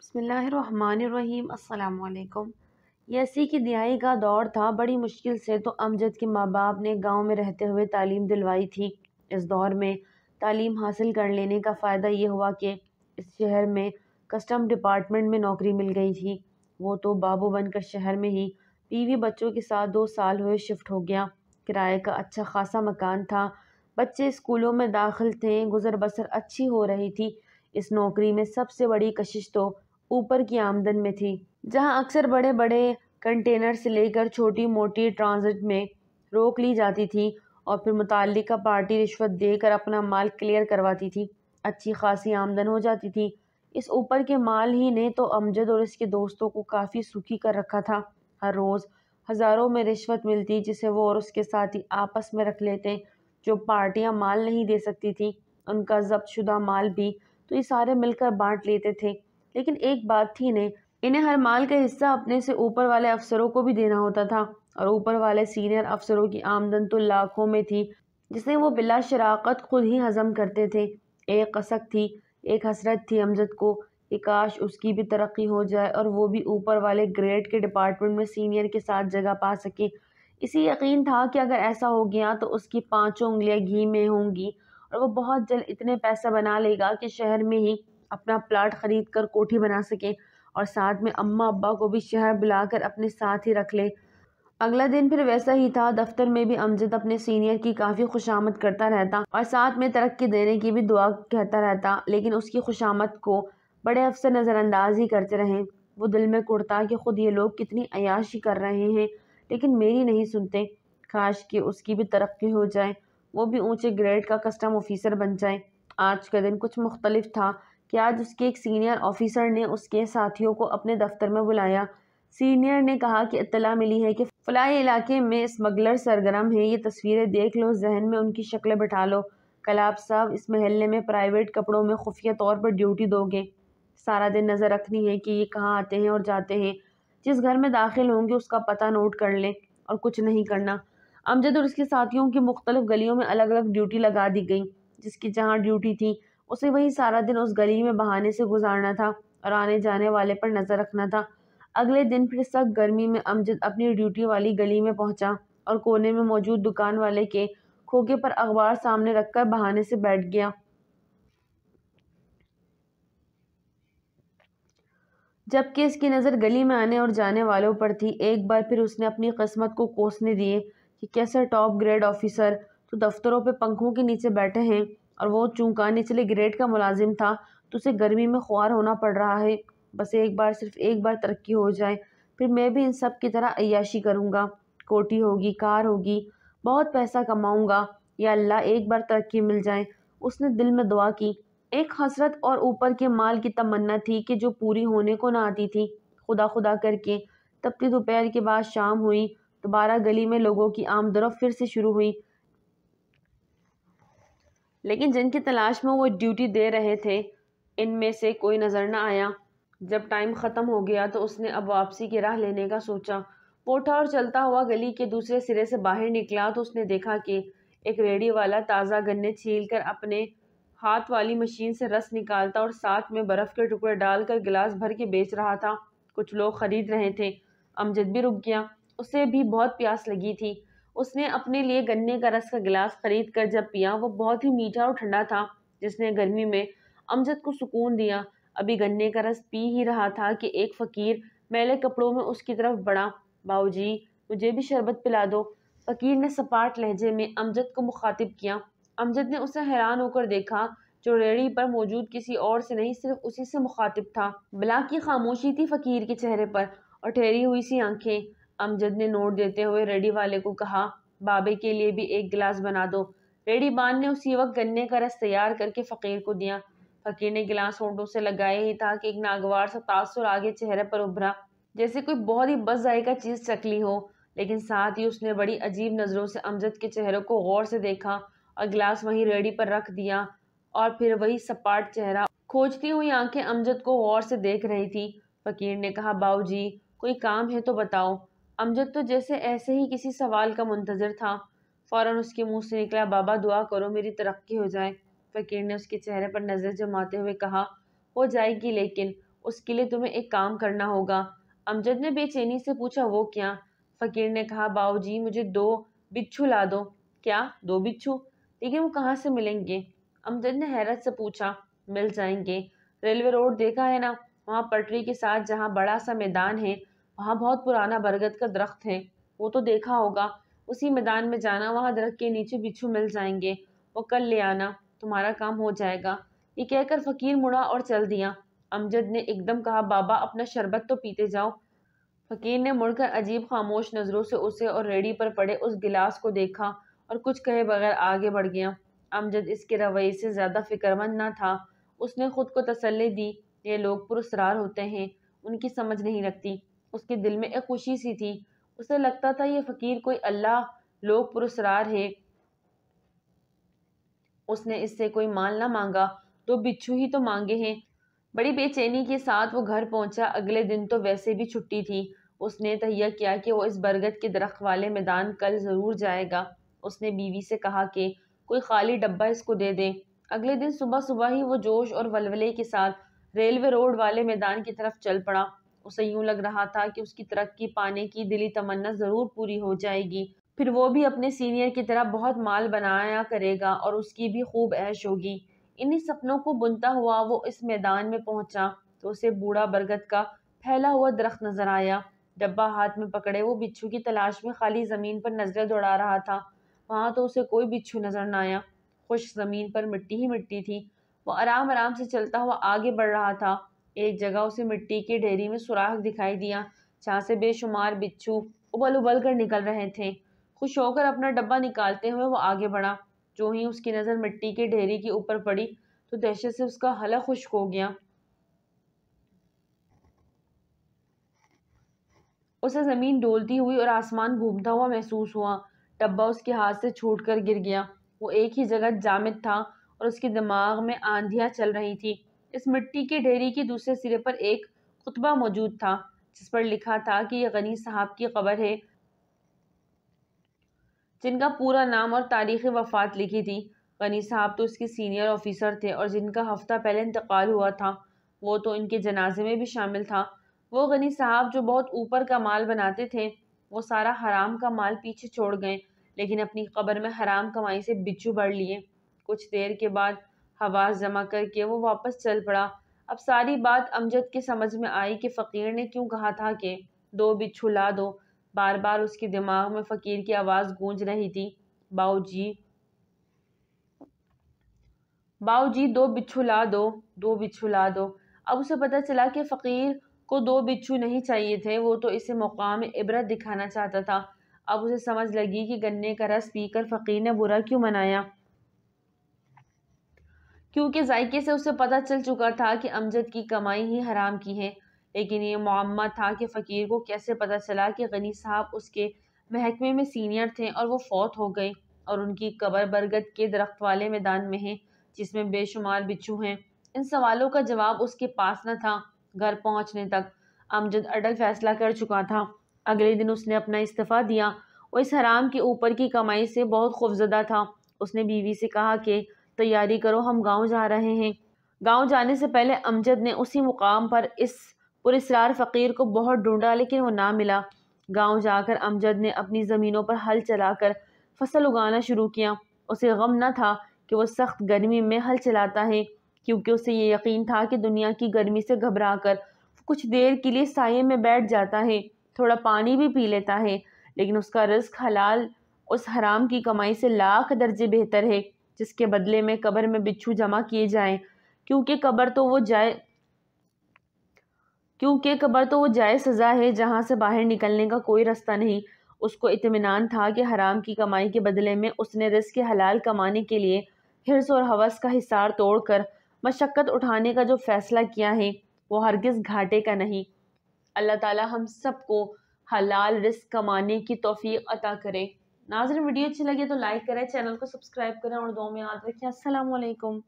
بسم اللہ الرحمن الرحیم۔ السلام علیکم۔ یہ 80 کی دہائی کا دور تھا۔ بڑی مشکل سے تو امجد کے ماں باپ نے گاؤں میں رہتے ہوئے تعلیم دلوائی تھی۔ اس دور میں تعلیم حاصل کر لینے کا فائدہ یہ ہوا کہ اس شہر میں کسٹم ڈپارٹمنٹ میں نوکری مل گئی تھی۔ وہ تو بابو بن کر شہر میں ہی بیوی بچوں کے ساتھ 2 سال ہوئے شفٹ ہو گیا۔ کرائے کا اچھا خاصا مکان تھا، بچے اسکولوں میں داخل تھے، گزر بسر اچھی ہو رہی تھی۔ اس نوکری میں سب سے بڑی کشش تو اوپر کی آمدن میں تھی، جہاں اکثر بڑے بڑے کنٹینر سے لے کر چھوٹی موٹی ٹرانزٹ میں روک لی جاتی تھی اور پھر متعلقہ پارٹی رشوت دے کر اپنا مال کلیئر کرواتی تھی۔ اچھی خاصی آمدن ہو جاتی تھی۔ اس اوپر کے مال ہی نے تو امجد اور اس کے دوستوں کو کافی سکھی کر رکھا تھا۔ ہر روز ہزاروں میں رشوت ملتی جسے وہ اور اس کے ساتھی آپس میں رکھ لیتے۔ جو پارٹیاں مال نہیں دے سکتی تھی ان کا ضبط شدہ مال بھی تو یہ سارے مل کر بانٹ لیتے تھے۔ لیکن ایک بات تھی انہیں ہر مال کا حصہ اپنے سے اوپر والے افسروں کو بھی دینا ہوتا تھا، اور اوپر والے سینئر افسروں کی آمدن تو لاکھوں میں تھی جسے وہ بلا شراکت خود ہی ہضم کرتے تھے۔ ایک قسک تھی، ایک حسرت تھی امجد کو کہ کاش اس کی بھی ترقی ہو جائے اور وہ بھی اوپر والے گریڈ کے ڈپارٹمنٹ میں سینئر کے ساتھ جگہ پا سکے۔ اسی یقین تھا کہ اگر ایسا ہو گیا تو اس کی 5 انگلیاں گھی میں ہوں گی اور وہ بہت جلد اتنے پیسہ بنا لے گا کہ شہر میں ہی اپنا پلاٹ خرید کر کوٹھی بنا سکے اور ساتھ میں اماں ابا کو بھی شہر بلا کر اپنے ساتھ ہی رکھ لے۔ اگلا دن پھر ویسا ہی تھا۔ دفتر میں بھی امجد اپنے سینئر کی کافی خوشامد کرتا رہتا اور ساتھ میں ترقی دینے کی بھی دعا کہتا رہتا، لیکن اس کی خوشامد کو بڑے افسر نظر انداز ہی کرتے رہے۔ وہ دل میں کڑتا کہ خود یہ لوگ کتنی عیاشی کر رہے ہیں لیکن میری نہیں سنتے۔ کاش کہ اس کی بھی ترقی ہو جائے، وہ بھی اونچے گریڈ کا کسٹم آفیسر بن جائے۔ آج کا دن کچھ مختلف تھا کہ آج اس کے ایک سینئر آفیسر نے اس کے ساتھیوں کو اپنے دفتر میں بلایا۔ سینئر نے کہا کہ اطلاع ملی ہے کہ فلاں علاقے میں اسمگلر سرگرم ہیں، یہ تصویریں دیکھ لو، ذہن میں ان کی شکلیں بٹھا لو۔ کل آپ صاحب اس محلے میں پرائیویٹ کپڑوں میں خفیہ طور پر ڈیوٹی دو گے۔ سارا دن نظر رکھنی ہے کہ یہ کہاں آتے ہیں اور جاتے ہیں، جس گھر میں داخل ہوں گے اس کا پتہ نوٹ کر لیں، اور کچھ نہیں کرنا۔ امجد اور اس کے ساتھیوں کی مختلف گلیوں میں الگ الگ ڈیوٹی لگا دی گئی۔ جس کی جہاں ڈیوٹی تھی اسے وہی سارا دن اس گلی میں بہانے سے گزارنا تھا اور آنے جانے والے پر نظر رکھنا تھا۔ اگلے دن پھر سخت گرمی میں امجد اپنی ڈیوٹی والی گلی میں پہنچا اور کونے میں موجود دکان والے کے کھوکے پر اخبار سامنے رکھ کر بہانے سے بیٹھ گیا۔ جبکہ اس کی نظر گلی میں آنے اور جانے والوں پر تھی۔ ایک بار پھر اس نے اپنی قسمت کو کوسنے دیے کہ کیسا ٹاپ گریڈ آفیسر تو دفتروں پہ پنکھوں کے نیچے بیٹھے ہیں، اور وہ چونکہ نچلے گریڈ کا ملازم تھا تو اسے گرمی میں خوار ہونا پڑ رہا ہے۔ بس ایک بار، صرف ایک بار ترقی ہو جائے، پھر میں بھی ان سب کی طرح عیاشی کروں گا، کوٹھی ہوگی، کار ہوگی، بہت پیسہ کماؤں گا، یا اللہ ایک بار ترقی مل جائے۔ اس نے دل میں دعا کی۔ ایک حسرت اور اوپر کے مال کی تمنا تھی کہ جو پوری ہونے کو نہ آتی تھی۔ خدا خدا کر کے تپتی دوپہر کے بعد شام ہوئی۔ دوبارہ گلی میں لوگوں کی آمد و رفت پھر سے شروع ہوئی، لیکن جن کی تلاش میں وہ ڈیوٹی دے رہے تھے ان میں سے کوئی نظر نہ آیا۔ جب ٹائم ختم ہو گیا تو اس نے اب واپسی کی راہ لینے کا سوچا۔ وہ اٹھا اور چلتا ہوا گلی کے دوسرے سرے سے باہر نکلا تو اس نے دیکھا کہ ایک ریڑھی والا تازہ گنے چھیل کر اپنے ہاتھ والی مشین سے رس نکالتا اور ساتھ میں برف کے ٹکڑے ڈال کر گلاس بھر کے بیچ رہا تھا۔ کچھ لوگ خرید رہے تھے۔ امجد بھی رک گیا، اسے بھی بہت پیاس لگی تھی۔ اس نے اپنے لیے گنے کا رس کا گلاس خرید کر جب پیا، وہ بہت ہی میٹھا اور ٹھنڈا تھا، جس نے گرمی میں امجد کو سکون دیا۔ ابھی گنے کا رس پی ہی رہا تھا کہ ایک فقیر میلے کپڑوں میں اس کی طرف بڑھا۔ باؤ جی، مجھے بھی شربت پلا دو۔ فقیر نے سپاٹ لہجے میں امجد کو مخاطب کیا۔ امجد نے اسے حیران ہو کر دیکھا، جو ریڑھی پر موجود کسی اور سے نہیں صرف اسی سے مخاطب تھا۔ بلا کی خاموشی تھی فقیر کے چہرے پر اور ٹھہری ہوئی سی آنکھیں۔ امجد نے نوٹ دیتے ہوئے ریڑھی والے کو کہا، بابے کے لیے بھی ایک گلاس بنا دو۔ ریڑھی بان نے اسی وقت گنے کا رس تیار کر کے فقیر کو دیا۔ فقیر نے گلاس ہونٹوں سے لگائے ہی تھا کہ ایک ناگوار سا تاثر آگے چہرے پر ابھرا، جیسے کوئی بہت ہی بد ذائقہ چیز چکھ لی ہو، لیکن ساتھ ہی اس نے بڑی عجیب نظروں سے امجد کے چہرے کو غور سے دیکھا اور گلاس وہیں ریڑھی پر رکھ دیا، اور پھر وہی سپاٹ چہرہ، کھوجتی ہوئی آنکھیں امجد کو غور سے دیکھ رہی تھی۔ فقیر نے کہا، باؤ جی، کوئی کام ہے تو بتاؤ۔ امجد تو جیسے ایسے ہی کسی سوال کا منتظر تھا۔ فوراً اس کے منہ سے نکلا، بابا دعا کرو میری ترقی ہو جائے۔ فقیر نے اس کے چہرے پر نظر جماتے ہوئے کہا، ہو جائے گی، لیکن اس کے لیے تمہیں ایک کام کرنا ہوگا۔ امجد نے بے چینی سے پوچھا وہ کیا؟ فقیر نے کہا باؤ جی مجھے 2 بچھو لا دو۔ کیا 2 بچھو؟ لیکن وہ کہاں سے ملیں گے؟ امجد نے حیرت سے پوچھا۔ مل جائیں گے، ریلوے روڈ دیکھا ہے نا، وہاں پٹری کے ساتھ جہاں بڑا سا میدان ہے وہاں بہت پرانا برگد کا درخت ہے، وہ تو دیکھا ہوگا، اسی میدان میں جانا، وہاں درخت کے نیچے بچھو مل جائیں گے، وہ کل لے آنا، تمہارا کام ہو جائے گا۔ یہ کہہ کر فقیر مڑا اور چل دیا۔ امجد نے ایک دم کہا بابا اپنا شربت تو پیتے جاؤ۔ فقیر نے مڑ کر عجیب خاموش نظروں سے اسے اور ریڑھی پر پڑے اس گلاس کو دیکھا اور کچھ کہے بغیر آگے بڑھ گیا۔ امجد اس کے رویے سے زیادہ فکر مند نہ تھا۔ اس نے خود کو تسلی دی، یہ لوگ پراسرار ہوتے ہیں، ان کی سمجھ نہیں لگتی۔ اس کے دل میں ایک خوشی سی تھی، اسے لگتا تھا یہ فقیر کوئی اللہ لوگ پراسرار ہے۔ اس نے اس سے کوئی مال نہ مانگا، 2 بچھو ہی تو مانگے ہیں۔ بڑی بے چینی کے ساتھ وہ گھر پہنچا۔ اگلے دن تو ویسے بھی چھٹی تھی۔ اس نے تہیہ کیا کہ وہ اس برگد کے درخت والے میدان کل ضرور جائے گا۔ اس نے بیوی سے کہا کہ کوئی خالی ڈبہ اس کو دے دے۔ اگلے دن صبح صبح ہی وہ جوش اور ولولے کے ساتھ ریلوے روڈ والے میدان کی طرف چل پڑا۔ اسے یوں لگ رہا تھا کہ اس کی ترقی پانے کی دلی تمنا ضرور پوری ہو جائے گی، پھر وہ بھی اپنے سینئر کی طرح بہت مال بنایا کرے گا اور اس کی بھی خوب عیش ہوگی۔ انہی سپنوں کو بنتا ہوا وہ اس میدان میں پہنچا تو اسے بوڑھا برگد کا پھیلا ہوا درخت نظر آیا۔ ڈبہ ہاتھ میں پکڑے وہ بچھو کی تلاش میں خالی زمین پر نظریں دوڑا رہا تھا۔ وہاں تو اسے کوئی بچھو نظر نہ آیا، خشک زمین پر مٹی ہی مٹی تھی۔ وہ آرام آرام سے چلتا ہوا آگے بڑھ رہا تھا۔ ایک جگہ اسے مٹی کے ڈھیری میں سوراخ دکھائی دیا جہاں سے بے شمار بچھو ابل ابل کر نکل رہے تھے۔ خوش ہو کر اپنا ڈبہ نکالتے ہوئے وہ آگے بڑھا۔ جو ہی اس کی نظر مٹی کے ڈھیری کے اوپر پڑی تو دہشت سے اس کا حلق خشک ہو گیا۔ اسے زمین ڈولتی ہوئی اور آسمان گھومتا ہوا محسوس ہوا۔ ڈبہ اس کے ہاتھ سے چھوٹ کر گر گیا۔ وہ ایک ہی جگہ جامد تھا اور اس کے دماغ میں آندھیاں چل رہی تھی۔ اس مٹی کے ڈھیری کے دوسرے سرے پر ایک خطبہ موجود تھا جس پر لکھا تھا کہ یہ غنی صاحب کی قبر ہے جن کا پورا نام اور تاریخ وفات لکھی تھی۔ غنی صاحب تو اس کے سینئر آفیسر تھے اور جن کا ہفتہ پہلے انتقال ہوا تھا وہ تو ان کے جنازے میں بھی شامل تھا۔ وہ غنی صاحب جو بہت اوپر کا مال بناتے تھے وہ سارا حرام کا مال پیچھے چھوڑ گئے، لیکن اپنی قبر میں حرام کمائی سے بچھو بڑھ لیے۔ کچھ دیر کے بعد حواس جمع کر کے وہ واپس چل پڑا۔ اب ساری بات امجد کے سمجھ میں آئی کہ فقیر نے کیوں کہا تھا کہ 2 بچھو لا دو۔ بار بار اس کے دماغ میں فقیر کی آواز گونج رہی تھی، باؤ جی 2 بچھو لا دو، 2 بچھو لا دو۔ اب اسے پتہ چلا کہ فقیر کو 2 بچھو نہیں چاہیے تھے، وہ تو اسے مقام عبرت دکھانا چاہتا تھا۔ اب اسے سمجھ لگی کہ گنے کا رس پی کر فقیر نے برا کیوں منایا، کیونکہ ذائقے سے اسے پتہ چل چکا تھا کہ امجد کی کمائی ہی حرام کی ہے۔ لیکن یہ معمہ تھا کہ فقیر کو کیسے پتہ چلا کہ غنی صاحب اس کے محکمے میں سینئر تھے اور وہ فوت ہو گئے اور ان کی قبر برگد کے درخت والے میدان میں ہے جس میں بے شمار بچھو ہیں۔ ان سوالوں کا جواب اس کے پاس نہ تھا۔ گھر پہنچنے تک امجد اٹل فیصلہ کر چکا تھا۔ اگلے دن اس نے اپنا استعفیٰ دیا۔ وہ اس حرام کے اوپر کی کمائی سے بہت خوفزدہ تھا۔ اس نے بیوی سے کہا کہ تیاری کرو، ہم گاؤں جا رہے ہیں۔ گاؤں جانے سے پہلے امجد نے اسی مقام پر اس پراسرار فقیر کو بہت ڈھونڈا لیکن وہ نہ ملا۔ گاؤں جا کر امجد نے اپنی زمینوں پر ہل چلا کر فصل اگانا شروع کیا۔ اسے غم نہ تھا کہ وہ سخت گرمی میں ہل چلاتا ہے، کیونکہ اسے یہ یقین تھا کہ دنیا کی گرمی سے گھبرا کر کچھ دیر کے لیے سائے میں بیٹھ جاتا ہے، تھوڑا پانی بھی پی لیتا ہے، لیکن اس کا رزق حلال اس حرام کی کمائی سے لاکھ درجے بہتر ہے جس کے بدلے میں قبر میں بچھو جمع کیے جائیں، کیونکہ قبر تو وہ جائے سزا ہے جہاں سے باہر نکلنے کا کوئی راستہ نہیں۔ اس کو اطمینان تھا کہ حرام کی کمائی کے بدلے میں اس نے رزق حلال کمانے کے لیے حرص اور ہوس کا حصار توڑ کر مشقت اٹھانے کا جو فیصلہ کیا ہے وہ ہرگز گھاٹے کا نہیں۔ اللہ تعالی ہم سب کو حلال رزق کمانے کی توفیق عطا کرے۔ ناظرین، ویڈیو اچھی لگے تو لائک کریں، چینل کو سبسکرائب کریں اور دعاؤں میں یاد رکھیں۔ السلام علیکم۔